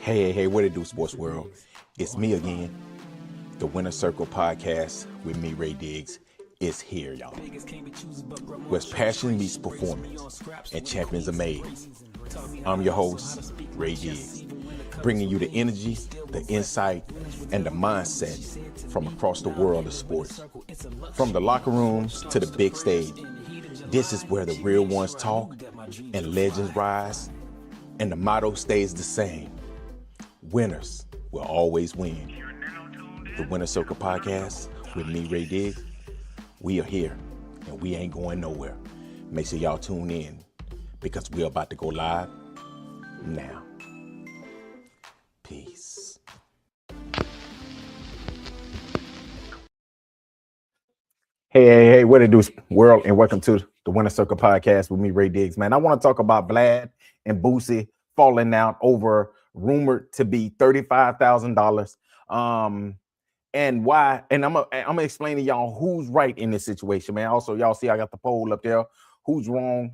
Hey, what it do, sports world? It's me again. The Winner Circle podcast with me, Ray Diggs, is here, y'all. Where passion meets performance and champions are made. I'm your host, Ray Diggs, bringing you the energy, the insight, and the mindset from across the world of sports. From the locker rooms to the big stage, this is where the real ones talk and legends rise, and the motto stays the same. Winners will always win. The Winner Circle podcast with me, Ray Diggs. We are here and we ain't going nowhere. Make sure y'all tune in because we're about to go live now. Peace. Hey, what it do, world, and welcome to the Winner Circle podcast with me, Ray Diggs. Man, I want to talk about VLAD and Boosie falling out over rumored to be $35,000. And why? And I'm gonna explain to y'all who's right in this situation, man. Also, y'all see I got the poll up there. Who's wrong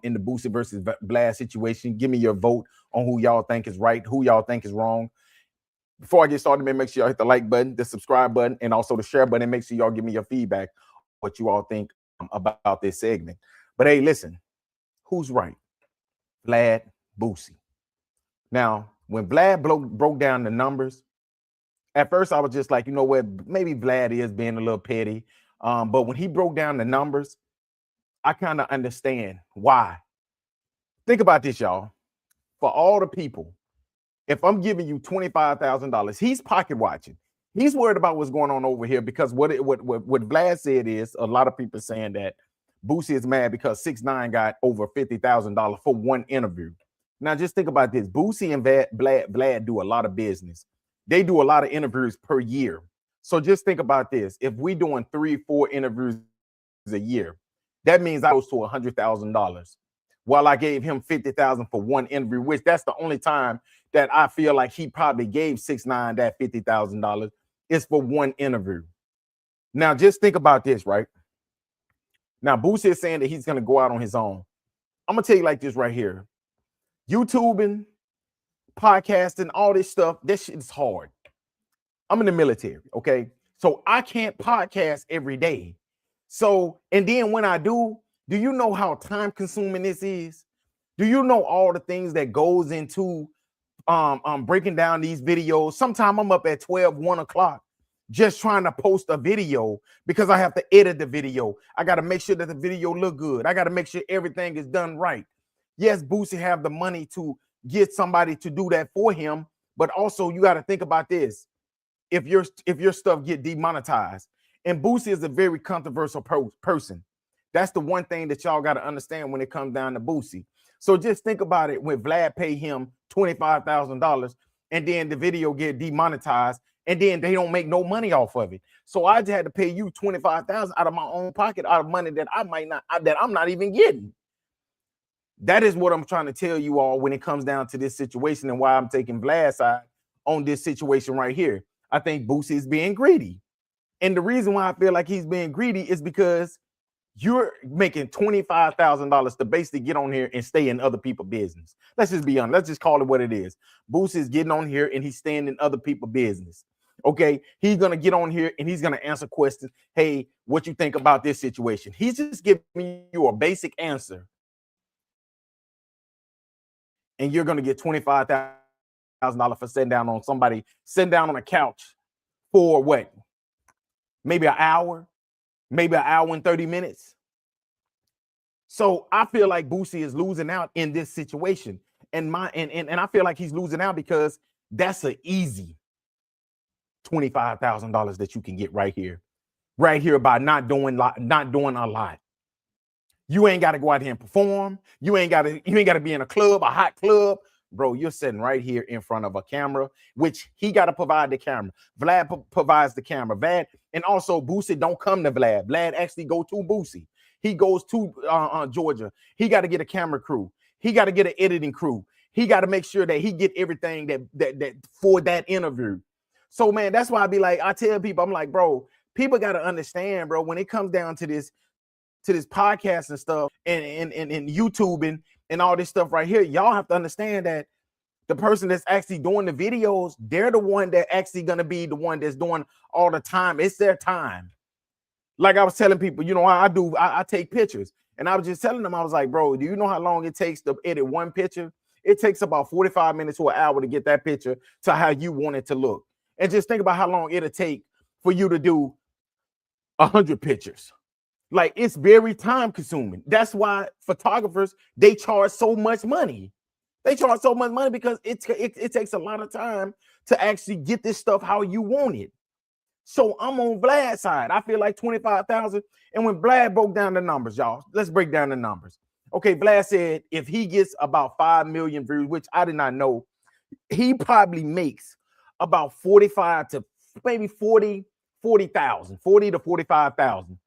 in the Boosie versus VLAD situation? Give me your vote on who y'all think is right, who y'all think is wrong. Before I get started, man, make sure y'all hit the like button, the subscribe button, and also the share button. Make sure y'all give me your feedback, what you all think about this segment. But hey, listen, who's right? VLAD, Boosie. Now, when VLAD broke down the numbers, at first I was just like, you know what, maybe VLAD is being a little petty. But when he broke down the numbers, I kind of understand why. Think about this, y'all. For all the people, if I'm giving you $25,000, he's pocket watching. He's worried about what's going on over here because what VLAD said is a lot of people saying that Boosie is mad because 6ix9ine got over $50,000 for one interview. Now, just think about this. Boosie and VLAD do a lot of business. They do a lot of interviews per year. So just think about this. If we're doing 3-4 interviews a year, that means I goes to $100,000. While I gave him $50,000 for one interview, which that's the only time that I feel like he probably gave 6ix9ine that $50,000 is for one interview. Now, just think about this, right? Now, Boosie is saying that he's going to go out on his own. I'm going to tell you like this right here. YouTubing, podcasting, all this stuff, this shit is hard. I'm in the military, okay? So I can't podcast every day. So, and then when I do you know how time consuming this is? Do you know all the things that goes into breaking down these videos? Sometimes I'm up at 1 o'clock just trying to post a video because I have to edit the video. I got to make sure that the video look good. I got to make sure everything is done right. Yes, Boosie have the money to get somebody to do that for him, but also you got to think about this. If your stuff get demonetized, and Boosie is a very controversial person. That's the one thing that y'all got to understand when it comes down to Boosie. So just think about it when VLAD pay him $25,000 and then the video get demonetized and then they don't make no money off of it. So I just had to pay you $25,000 out of my own pocket, out of money that I'm not even getting. That is what I'm trying to tell you all when it comes down to this situation and why I'm taking VLAD's side on this situation right here. I think Boosie is being greedy. And the reason why I feel like he's being greedy is because you're making $25,000 to basically get on here and stay in other people's business. Let's just be honest. Let's just call it what it is. Boosie is getting on here and he's staying in other people's business. Okay, he's going to get on here and he's going to answer questions. Hey, what you think about this situation? He's just giving you a basic answer. And you're going to get $25,000 for sitting down on a couch for what? Maybe an hour, maybe an hour and 30 minutes. So I feel like Boosie is losing out in this situation. And I feel like he's losing out because that's an easy $25,000 that you can get right here by not doing a lot. You ain't got to go out here and perform. You ain't got to be in a club, a hot club. Bro, you're sitting right here in front of a camera, which he got to provide the camera. VLAD provides the camera. VLAD, and also Boosie don't come to VLAD. VLAD actually go to Boosie. He goes to Georgia. He got to get a camera crew. He got to get an editing crew. He got to make sure that he get everything that for that interview. So, man, that's why I tell people, I'm like, bro, people got to understand, bro, when it comes down to this podcast and stuff and YouTube and all this stuff right here, y'all have to understand that The person that's actually doing the videos, they're the one that actually gonna be the one that's doing all the time. It's their time. Like I was telling people, you know, I take pictures, and I was just telling them, I was like, bro, do you know how long it takes to edit one picture? It takes about 45 minutes to an hour to get that picture to how you want it to look. And just think about how long it'll take for you to do 100 pictures. Like, it's very time consuming. That's why photographers, they charge so much money. They charge so much money because it takes a lot of time to actually get this stuff how you want it. So I'm on Vlad's side. I feel like 25,000. And when Vlad broke down the numbers, y'all, let's break down the numbers. Okay, Vlad said if he gets about 5 million views, which I did not know, he probably makes about 45 to maybe 40,000, 40 to 45,000.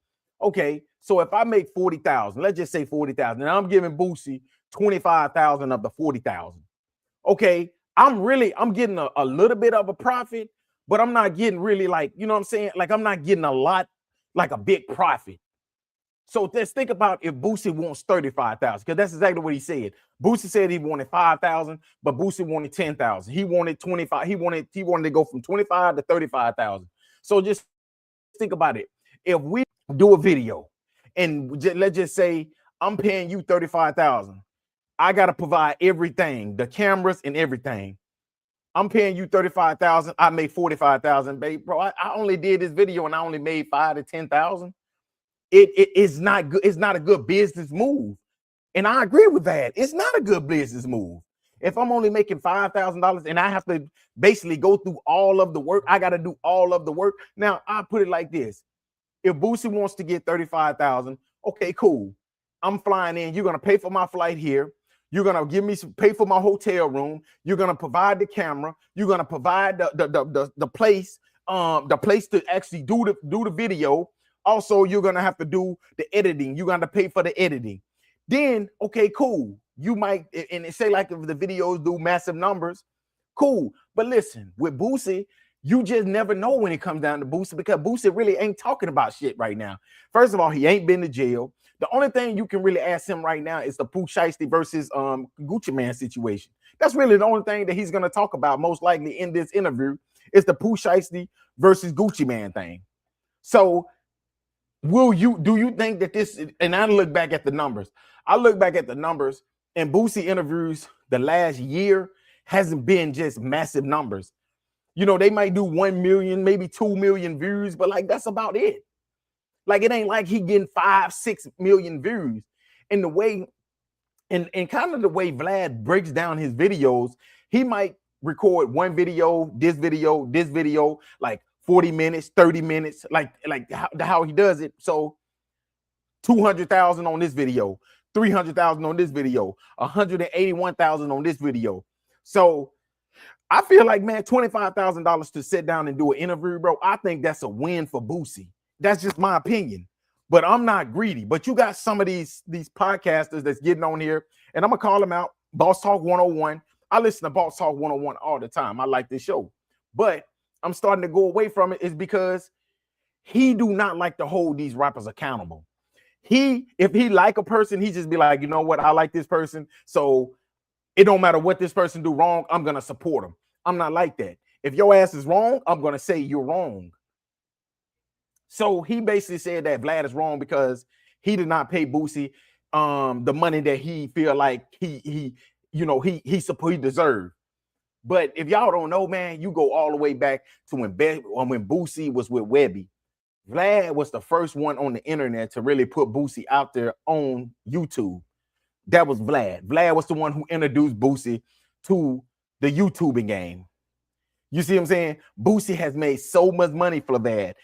Okay, so if I make 40,000, let's just say 40,000, and I'm giving Boosie 25,000 of the 40,000. Okay, I'm getting a little bit of a profit, but I'm not getting really, like, you know what I'm saying? Like, I'm not getting a lot, like a big profit. So let's think about if Boosie wants 35,000, because that's exactly what he said. Boosie said he wanted 5,000, but Boosie wanted 10,000. He wanted 25. He wanted to go from 25 to 35,000. So just think about it. If we do a video and let's just say I'm paying you 35,000, I got to provide everything, the cameras and everything. I'm paying you 35,000. I made 45,000, babe. Bro, I only did this video and I only made 5 to 10,000. It is not good. It's not a good business move. And I agree with that. It's not a good business move. If I'm only making $5,000 and I have to basically go through all of the work, I got to do all of the work. Now, I put it like this. If Boosie wants to get 35,000, okay, cool. I'm flying in. You're going to pay for my flight here. You're going to pay for my hotel room. You're going to provide the camera. You're going to provide the place to actually do the video. Also, you're going to have to do the editing. You're going to pay for the editing. Then, okay, cool. You might, and it say like if the videos do massive numbers, cool. But listen, with Boosie, you just never know when it comes down to Boosie, because Boosie really ain't talking about shit right now. First of all, he ain't been to jail. The only thing you can really ask him right now is the Pooh Shiesty versus Gucci Mane situation. That's really the only thing that he's going to talk about most likely in this interview is the Pooh Shiesty versus Gucci Mane thing. So do you think that this, and I look back at the numbers. I look back at the numbers, and Boosie interviews the last year hasn't been just massive numbers. You know, they might do 1 million, maybe 2 million views, but like that's about it. Like, it ain't like he getting 5-6 million views. And the way, and kind of the way Vlad breaks down his videos, he might record one video, this video, like 40 minutes, 30 minutes, like how he does it. So 200,000 on this video, 300,000 on this video, 181,000 on this video. So I feel like, man, $25,000 to sit down and do an interview, bro, I think that's a win for Boosie. That's just my opinion. But I'm not greedy. But you got some of these podcasters that's getting on here, and I'm going to call them out. Boss Talk 101. I listen to Boss Talk 101 all the time. I like this show. But I'm starting to go away from it is because he do not like to hold these rappers accountable. If he like a person, he just be like, you know what? I like this person. So it don't matter what this person do wrong. I'm going to support him. I'm not like that. If your ass is wrong, I'm going to say you're wrong. So he basically said that Vlad is wrong because he did not pay Boosie the money that he feel like he deserved. But if y'all don't know, man, you go all the way back to when Boosie was with Webby. Vlad was the first one on the internet to really put Boosie out there on YouTube. That was Vlad. Vlad was the one who introduced Boosie to the YouTubing game. You see what I'm saying? Boosie has made so much money for Vlad,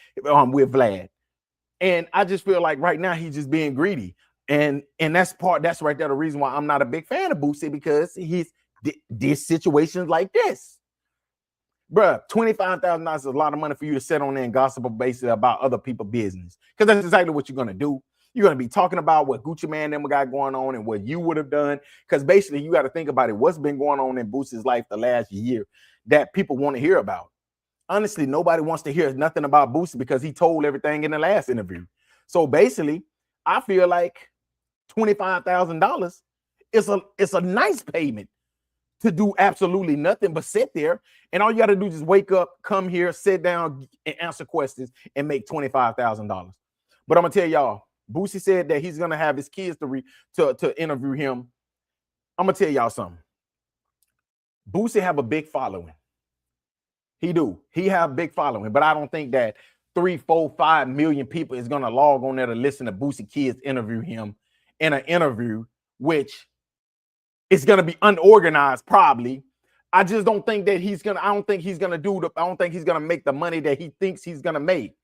with Vlad. And I just feel like right now he's just being greedy. And that's right there the reason why I'm not a big fan of Boosie, because he's this situations like this. Bruh, $25,000 is a lot of money for you to sit on there and gossip basically about other people's business. Because that's exactly what you're going to do. You're going to be talking about what Gucci Mane and them got going on and what you would have done. Because basically you got to think about it. What's been going on in Boosie's life the last year that people want to hear about? Honestly, nobody wants to hear nothing about Boosie because he told everything in the last interview. So basically, I feel like $25,000 is a nice payment to do absolutely nothing but sit there. And all you got to do is just wake up, come here, sit down, and answer questions and make $25,000. But I'm gonna tell y'all, Boosie said that he's gonna have his kids to interview him. I'm gonna tell y'all something. Boosie have a big following. He do. He have a big following, but I don't think that 3, 4, 5 million people is gonna log on there to listen to Boosie kids interview him in an interview, which is gonna be unorganized probably. I just don't think that he's gonna. I don't think he's gonna make the money that he thinks he's gonna make,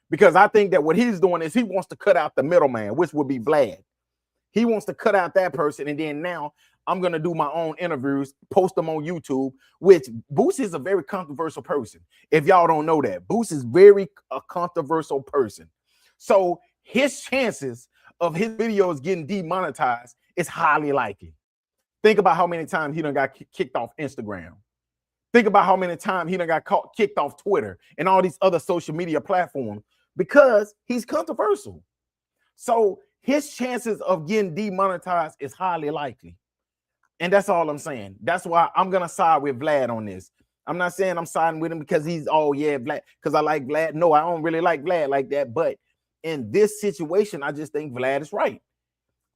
because I think that what he's doing is he wants to cut out the middleman, which would be Vlad. He wants to cut out that person, and then now I'm gonna do my own interviews, post them on YouTube. Which Boosie is a very controversial person. If y'all don't know that, Boosie is very a controversial person. So his chances of his videos getting demonetized is highly likely. Think about how many times he done got kicked off Instagram. Think about how many times he done got kicked off Twitter and all these other social media platforms because he's controversial. So his chances of getting demonetized is highly likely. And that's all I'm saying. That's why I'm going to side with Vlad on this. I'm not saying I'm siding with him because he's, oh yeah, Vlad, because I like Vlad. No, I don't really like Vlad like that. But in this situation, I just think Vlad is right.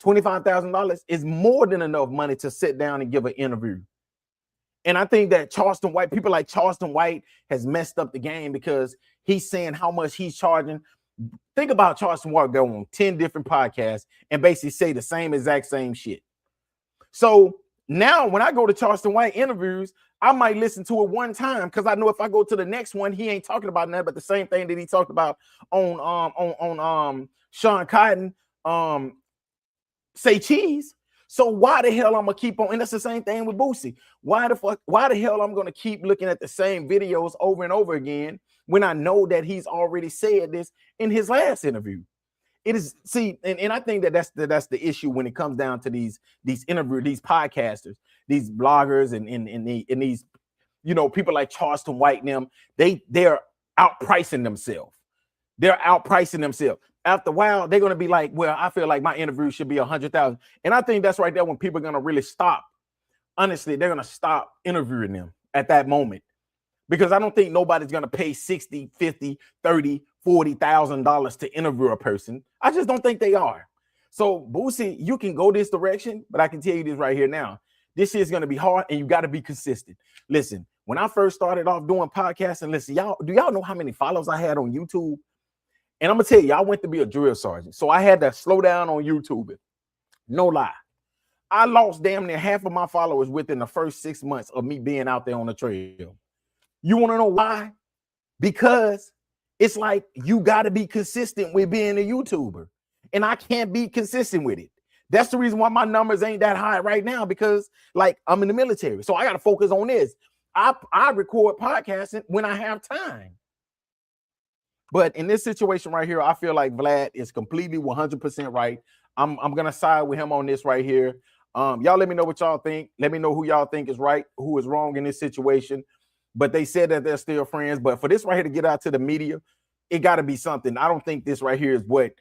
$25,000 is more than enough money to sit down and give an interview. And I think that Charleston White, people like Charleston White has messed up the game because he's saying how much he's charging. Think about Charleston White go on 10 different podcasts and basically say the exact same shit. So now when I go to Charleston White interviews, I might listen to it one time because I know if I go to the next one, he ain't talking about nothing but the same thing that he talked about on Sean Cotton, Say Cheese. So why the hell I'm gonna keep on? And that's the same thing with Boosie. Why the hell I'm gonna keep looking at the same videos over and over again when I know that he's already said this in his last interview? It is, see, and I think that that's the issue when it comes down to these interviews, these podcasters, these bloggers, and these, you know, people like Charleston White and them. They're outpricing themselves. They're outpricing themselves. After a while, they're gonna be like, well, I feel like my interview should be 100,000. And I think that's right there when people are gonna really stop. Honestly, they're gonna stop interviewing them at that moment. Because I don't think nobody's gonna pay 60, 50, 30, $40,000 to interview a person. I just don't think they are. So Boosie, you can go this direction, but I can tell you this right here now. This is gonna be hard, and you got to be consistent. Listen, when I first started off doing podcasting, listen, do y'all know how many followers I had on YouTube? And I'm gonna tell you, I went to be a drill sergeant, so I had to slow down on YouTube. No lie, I lost damn near half of my followers within the first 6 months of me being out there on the trail. You want to know why? Because it's like you got to be consistent with being a YouTuber, and I can't be consistent with it. That's the reason why my numbers ain't that high right now, because like I'm in the military, so I got to focus on this. I record podcasting when I have time. But in this situation right here, I feel like Vlad is completely 100% right. I'm gonna side with him on this right here. Y'all let me know what y'all think. Let me know who y'all think is right, who is wrong in this situation. But they said that they're still friends. But for this right here to get out to the media, it got to be something. I don't think this right here is what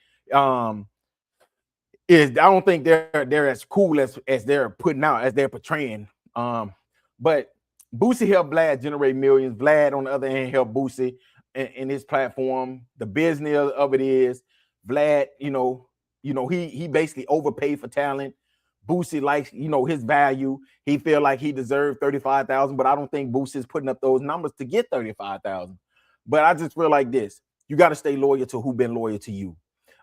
is. I don't think they're as cool as they're putting out, as they're portraying. But Boosie helped Vlad generate millions. Vlad, on the other hand, helped Boosie in his platform. The business of it is Vlad, he basically overpaid for talent. Boosie likes, his value. He feel like he deserved 35,000, but I don't think Boosie's putting up those numbers to get 35,000. But I just feel like this: you got to stay loyal to who been loyal to you.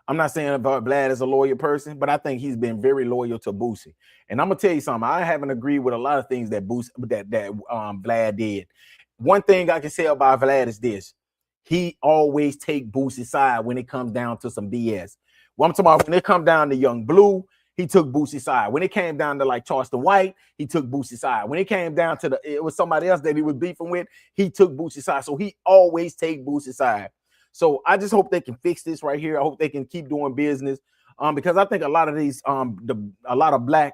I'm not saying about Vlad as a loyal person, but I think he's been very loyal to Boosie. And I'm gonna tell you something: I haven't agreed with a lot of things that Vlad did. One thing I can say about Vlad is this: he always take Boosie's side when it comes down to some BS. Well, I'm talking about when it comes down to Young Blue, he took Boosie's side. When it came down to like Charleston White, he took Boosie's side. When it came down to it was somebody else that he was beefing with, he took Boosie's side. So he always take Boosie's side. So I just hope they can fix this right here. I hope they can keep doing business, because I think a lot of these a lot of black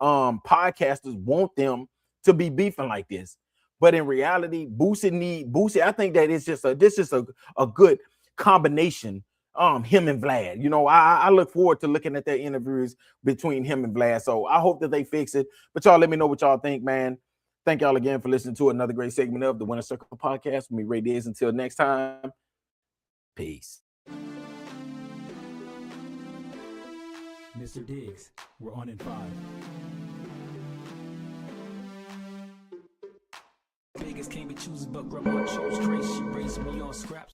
podcasters want them to be beefing like this. But in reality, Boosie. I think that it's just a good combination. Him and Vlad. I look forward to looking at their interviews between him and Vlad. So I hope that they fix it. But y'all let me know what y'all think, man. Thank y'all again for listening to another great segment of the Winner Circle Podcast with me, Ray Diggs. Until next time, peace. Mr. Diggs, we're on in 5. Vegas can't be choosers, but grandma chose grace. She raised me on scraps.